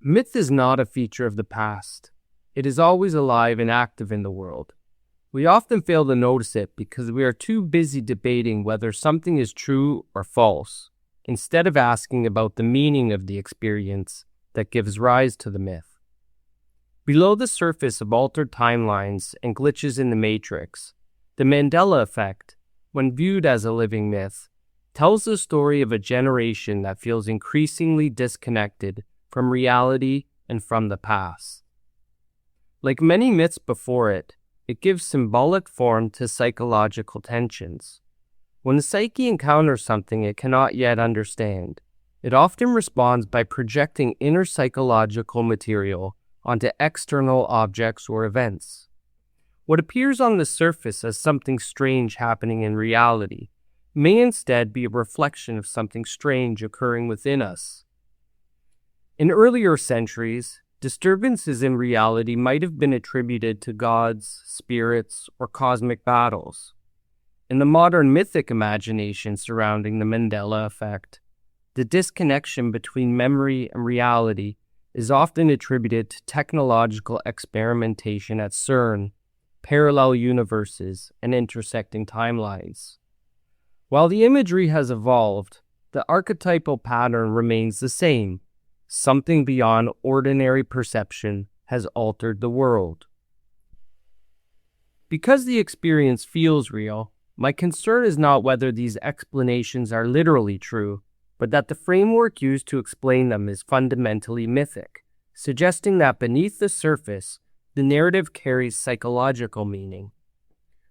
Myth is not a feature of the past. It is always alive and active in the world. We often fail to notice it because we are too busy debating whether something is true or false, instead of asking about the meaning of the experience that gives rise to the myth. Below the surface of altered timelines and glitches in the matrix, the Mandela Effect, when viewed as a living myth, tells the story of a generation that feels increasingly disconnected from reality and from the past. Like many myths before it, it gives symbolic form to psychological tensions. When the psyche encounters something it cannot yet understand, it often responds by projecting inner psychological material onto external objects or events. What appears on the surface as something strange happening in reality may instead be a reflection of something strange occurring within us. In earlier centuries, disturbances in reality might have been attributed to gods, spirits, or cosmic battles. In the modern mythic imagination surrounding the Mandela Effect, the disconnection between memory and reality is often attributed to technological experimentation at CERN, parallel universes, and intersecting timelines. While the imagery has evolved, the archetypal pattern remains the same. Something beyond ordinary perception has altered the world. Because the experience feels real, my concern is not whether these explanations are literally true, but that the framework used to explain them is fundamentally mythic, suggesting that beneath the surface, the narrative carries psychological meaning.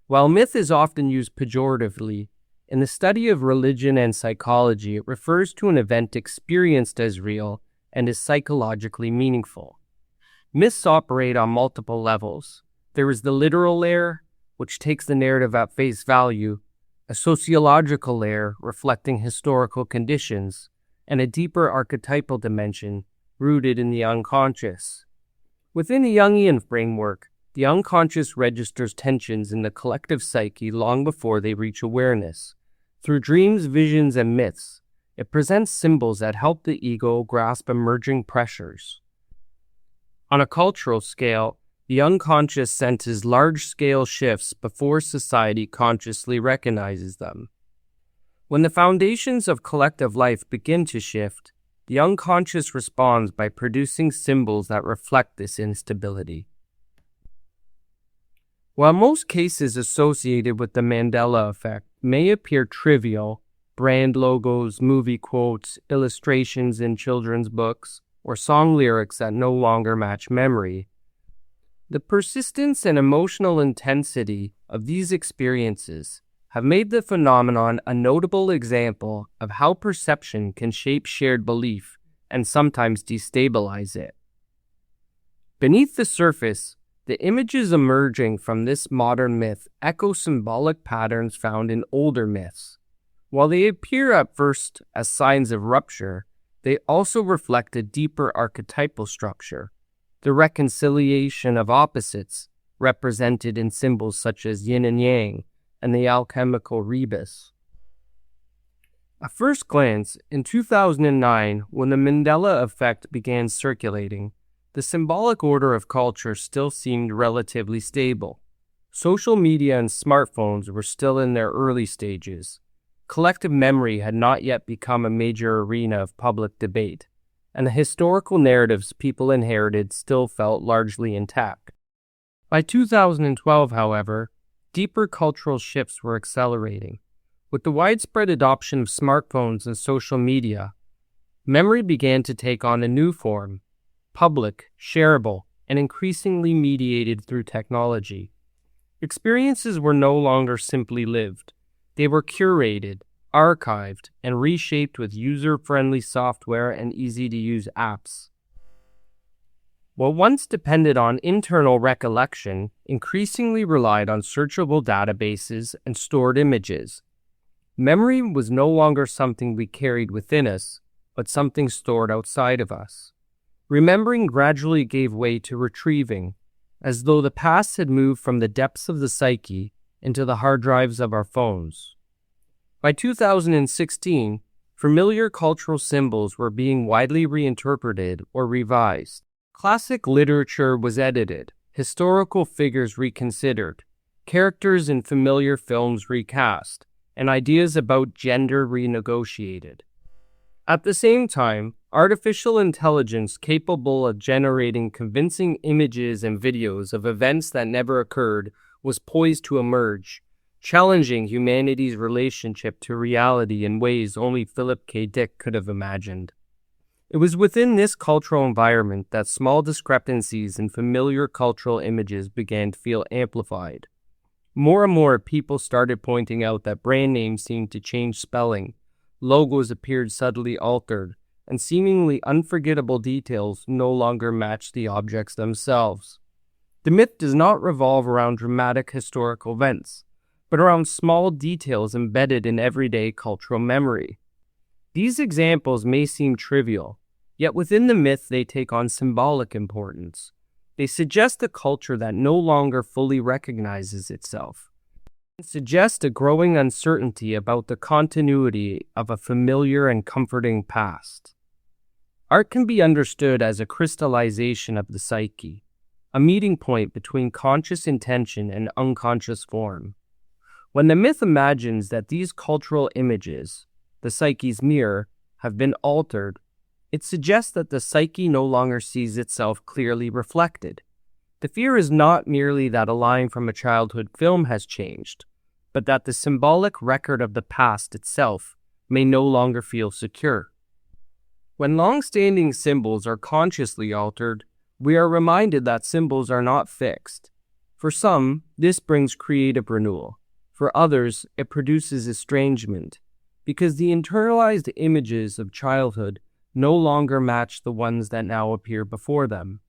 While myth is often used pejoratively, in the study of religion and psychology, it refers to an event experienced as real and is psychologically meaningful. Myths operate on multiple levels. There is the literal layer, which takes the narrative at face value, a sociological layer reflecting historical conditions, and a deeper archetypal dimension rooted in the unconscious. Within the Jungian framework, the unconscious registers tensions in the collective psyche long before they reach awareness. Through dreams, visions, and myths, it presents symbols that help the ego grasp emerging pressures. On a cultural scale, the unconscious senses large-scale shifts before society consciously recognizes them. When the foundations of collective life begin to shift, the unconscious responds by producing symbols that reflect this instability. While most cases associated with the Mandela Effect may appear trivial, brand logos, movie quotes, illustrations in children's books, or song lyrics that no longer match memory, the persistence and emotional intensity of these experiences have made the phenomenon a notable example of how perception can shape shared belief and sometimes destabilize it. Beneath the surface, the images emerging from this modern myth echo symbolic patterns found in older myths. While they appear at first as signs of rupture, they also reflect a deeper archetypal structure, the reconciliation of opposites represented in symbols such as yin and yang and the alchemical rebus. At first glance, in 2009, when the Mandela Effect began circulating, the symbolic order of culture still seemed relatively stable. Social media and smartphones were still in their early stages. Collective memory had not yet become a major arena of public debate, and the historical narratives people inherited still felt largely intact. By 2012, however, deeper cultural shifts were accelerating. With the widespread adoption of smartphones and social media, memory began to take on a new form, public, shareable, and increasingly mediated through technology. Experiences were no longer simply lived. They were curated, archived, and reshaped with user-friendly software and easy-to-use apps. What once depended on internal recollection increasingly relied on searchable databases and stored images. Memory was no longer something we carried within us, but something stored outside of us. Remembering gradually gave way to retrieving, as though the past had moved from the depths of the psyche into the hard drives of our phones. By 2016, familiar cultural symbols were being widely reinterpreted or revised. Classic literature was edited, historical figures reconsidered, characters in familiar films recast, and ideas about gender renegotiated. At the same time, artificial intelligence capable of generating convincing images and videos of events that never occurred was poised to emerge, challenging humanity's relationship to reality in ways only Philip K. Dick could have imagined. It was within this cultural environment that small discrepancies in familiar cultural images began to feel amplified. More and more people started pointing out that brand names seemed to change spelling, logos appeared subtly altered, and seemingly unforgettable details no longer matched the objects themselves. The myth does not revolve around dramatic historical events, but around small details embedded in everyday cultural memory. These examples may seem trivial, yet within the myth they take on symbolic importance. They suggest a culture that no longer fully recognizes itself, and suggest a growing uncertainty about the continuity of a familiar and comforting past. Art can be understood as a crystallization of the psyche, a meeting point between conscious intention and unconscious form. When the myth imagines that these cultural images, the psyche's mirror, have been altered, it suggests that the psyche no longer sees itself clearly reflected. The fear is not merely that a line from a childhood film has changed, but that the symbolic record of the past itself may no longer feel secure. When long-standing symbols are consciously altered, we are reminded that symbols are not fixed. For some, this brings creative renewal. For others, it produces estrangement, because the internalized images of childhood no longer match the ones that now appear before them.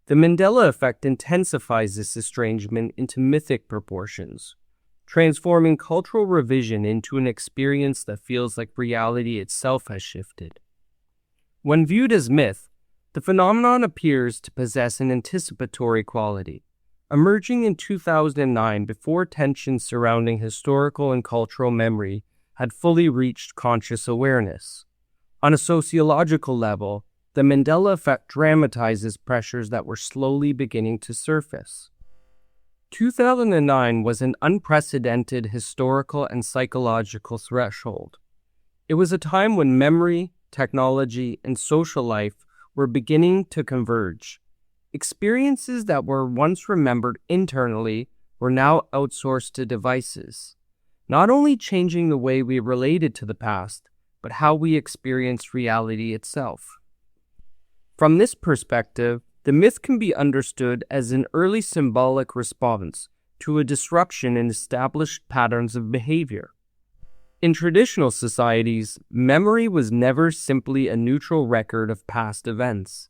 The Mandela Effect intensifies this estrangement into mythic proportions, transforming cultural revision into an experience that feels like reality itself has shifted. When viewed as myth, the phenomenon appears to possess an anticipatory quality, emerging in 2009 before tensions surrounding historical and cultural memory had fully reached conscious awareness. On a sociological level, the Mandela Effect dramatizes pressures that were slowly beginning to surface. 2009 was an unprecedented historical and psychological threshold. It was a time when memory, technology, and social life were beginning to converge. Experiences that were once remembered internally were now outsourced to devices, not only changing the way we related to the past, but how we experience reality itself. From this perspective, the myth can be understood as an early symbolic response to a disruption in established patterns of behavior. In traditional societies, memory was never simply a neutral record of past events.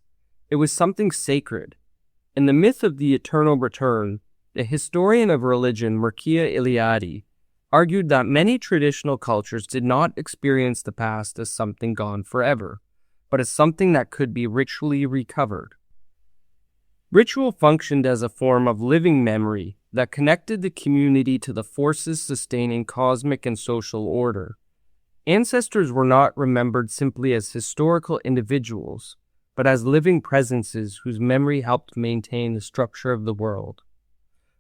It was something sacred. In the myth of the eternal return, the historian of religion Mircea Eliade argued that many traditional cultures did not experience the past as something gone forever, but as something that could be ritually recovered. Ritual functioned as a form of living memory that connected the community to the forces sustaining cosmic and social order. Ancestors were not remembered simply as historical individuals, but as living presences whose memory helped maintain the structure of the world.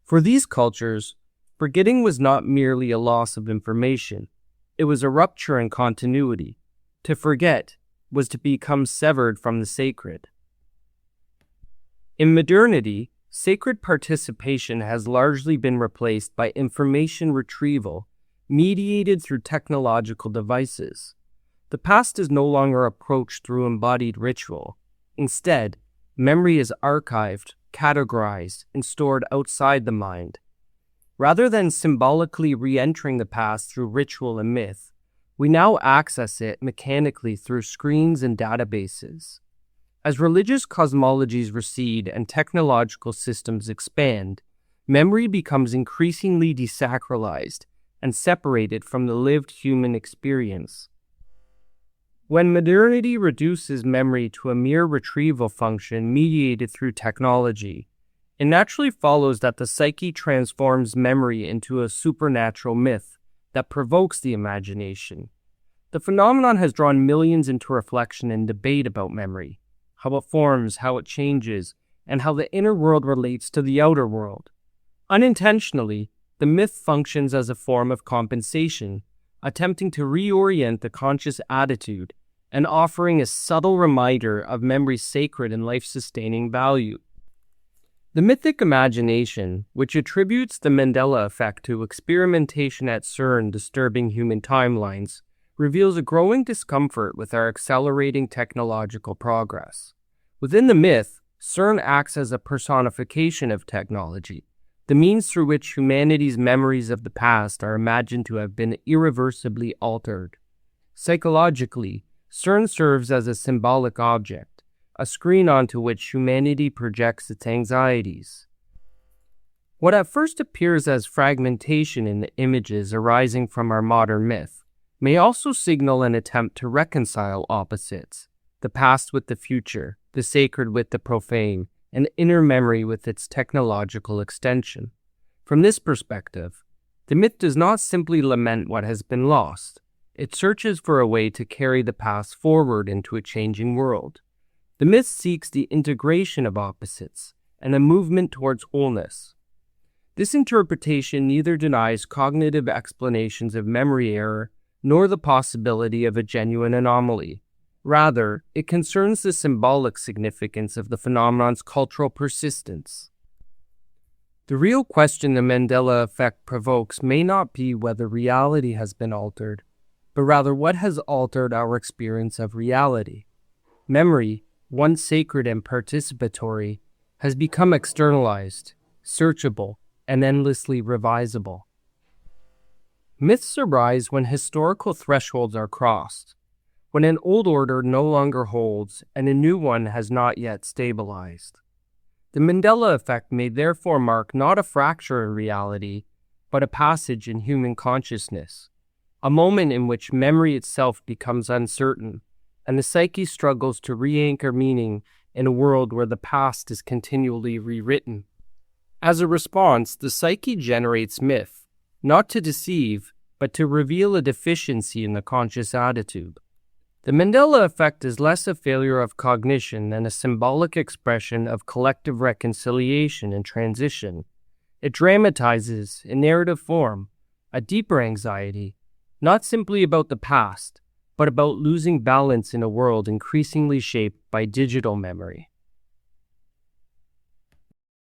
For these cultures, forgetting was not merely a loss of information, it was a rupture in continuity. To forget was to become severed from the sacred. In modernity, sacred participation has largely been replaced by information retrieval, mediated through technological devices. The past is no longer approached through embodied ritual. Instead, memory is archived, categorized, and stored outside the mind. Rather than symbolically re-entering the past through ritual and myth, we now access it mechanically through screens and databases. As religious cosmologies recede and technological systems expand, memory becomes increasingly desacralized and separated from the lived human experience. When modernity reduces memory to a mere retrieval function mediated through technology, it naturally follows that the psyche transforms memory into a supernatural myth that provokes the imagination. The phenomenon has drawn millions into reflection and debate about memory, how it forms, how it changes, and how the inner world relates to the outer world. Unintentionally, the myth functions as a form of compensation, attempting to reorient the conscious attitude and offering a subtle reminder of memory's sacred and life-sustaining value. The mythic imagination, which attributes the Mandela Effect to experimentation at CERN disturbing human timelines, reveals a growing discomfort with our accelerating technological progress. Within the myth, CERN acts as a personification of technology, the means through which humanity's memories of the past are imagined to have been irreversibly altered. Psychologically, CERN serves as a symbolic object, a screen onto which humanity projects its anxieties. What at first appears as fragmentation in the images arising from our modern myth may also signal an attempt to reconcile opposites, the past with the future, the sacred with the profane, and inner memory with its technological extension. From this perspective, the myth does not simply lament what has been lost. It searches for a way to carry the past forward into a changing world. The myth seeks the integration of opposites and a movement towards wholeness. This interpretation neither denies cognitive explanations of memory error nor the possibility of a genuine anomaly. Rather, it concerns the symbolic significance of the phenomenon's cultural persistence. The real question the Mandela Effect provokes may not be whether reality has been altered, but rather what has altered our experience of reality. Memory, once sacred and participatory, has become externalized, searchable, and endlessly revisable. Myths arise when historical thresholds are crossed, when an old order no longer holds and a new one has not yet stabilized. The Mandela Effect may therefore mark not a fracture in reality, but a passage in human consciousness, a moment in which memory itself becomes uncertain, and the psyche struggles to re-anchor meaning in a world where the past is continually rewritten. As a response, the psyche generates myth, not to deceive, but to reveal a deficiency in the conscious attitude. The Mandela Effect is less a failure of cognition than a symbolic expression of collective reconciliation and transition. It dramatizes, in narrative form, a deeper anxiety, not simply about the past, but about losing balance in a world increasingly shaped by digital memory.